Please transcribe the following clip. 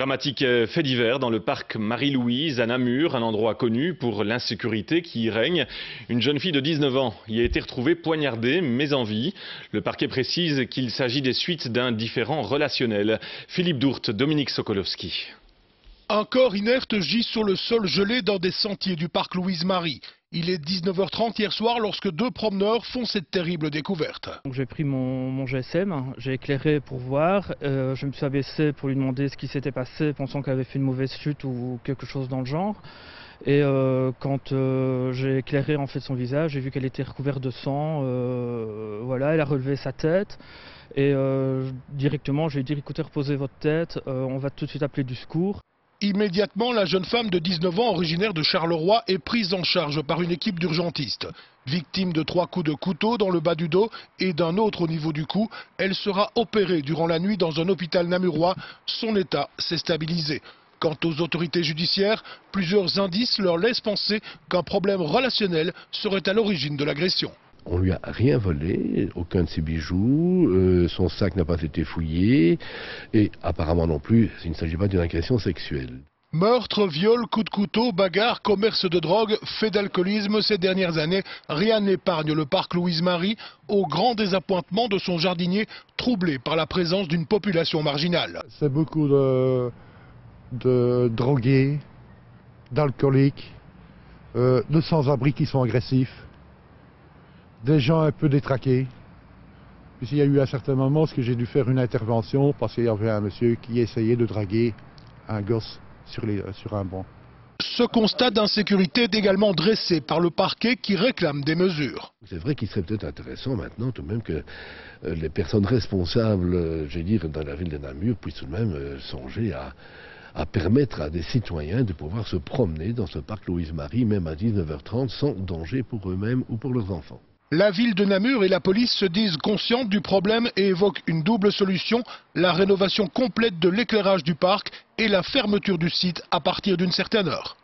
Dramatique fait divers dans le parc Marie-Louise à Namur, un endroit connu pour l'insécurité qui y règne. Une jeune fille de 19 ans y a été retrouvée poignardée mais en vie. Le parquet précise qu'il s'agit des suites d'un différend relationnel. Philippe Dourte, Dominique Sokolowski. Un corps inerte gît sur le sol gelé dans des sentiers du parc Louise-Marie. Il est 19h30 hier soir lorsque deux promeneurs font cette terrible découverte. J'ai pris mon GSM, j'ai éclairé pour voir, je me suis abaissé pour lui demander ce qui s'était passé, pensant qu'elle avait fait une mauvaise chute ou quelque chose dans le genre. Et quand j'ai éclairé en fait son visage, j'ai vu qu'elle était recouverte de sang. Voilà, elle a relevé sa tête et directement j'ai dit écoutez, reposez votre tête, on va tout de suite appeler du secours. Immédiatement, la jeune femme de 19 ans, originaire de Charleroi, est prise en charge par une équipe d'urgentistes. Victime de 3 coups de couteau dans le bas du dos et d'un autre au niveau du cou, elle sera opérée durant la nuit dans un hôpital namurois. Son état s'est stabilisé. Quant aux autorités judiciaires, plusieurs indices leur laissent penser qu'un problème relationnel serait à l'origine de l'agression. On lui a rien volé, aucun de ses bijoux, son sac n'a pas été fouillé et apparemment non plus, il ne s'agit pas d'une agression sexuelle. Meurtre, viol, coups de couteau, bagarre, commerce de drogue, fait d'alcoolisme ces dernières années, rien n'épargne le parc Louise-Marie, au grand désappointement de son jardinier, troublé par la présence d'une population marginale. C'est beaucoup de drogués, d'alcooliques, de sans-abri qui sont agressifs. Des gens un peu détraqués. Puis il y a eu à un certain moment que j'ai dû faire une intervention parce qu'il y avait un monsieur qui essayait de draguer un gosse sur un banc. Ce constat d'insécurité est également dressé par le parquet qui réclame des mesures. C'est vrai qu'il serait peut-être intéressant maintenant tout de même que les personnes responsables, je veux dire, dans la ville de Namur puissent tout de même songer à permettre à des citoyens de pouvoir se promener dans ce parc Louise-Marie, même à 19h30, sans danger pour eux-mêmes ou pour leurs enfants. La ville de Namur et la police se disent conscientes du problème et évoquent une double solution, la rénovation complète de l'éclairage du parc et la fermeture du site à partir d'une certaine heure.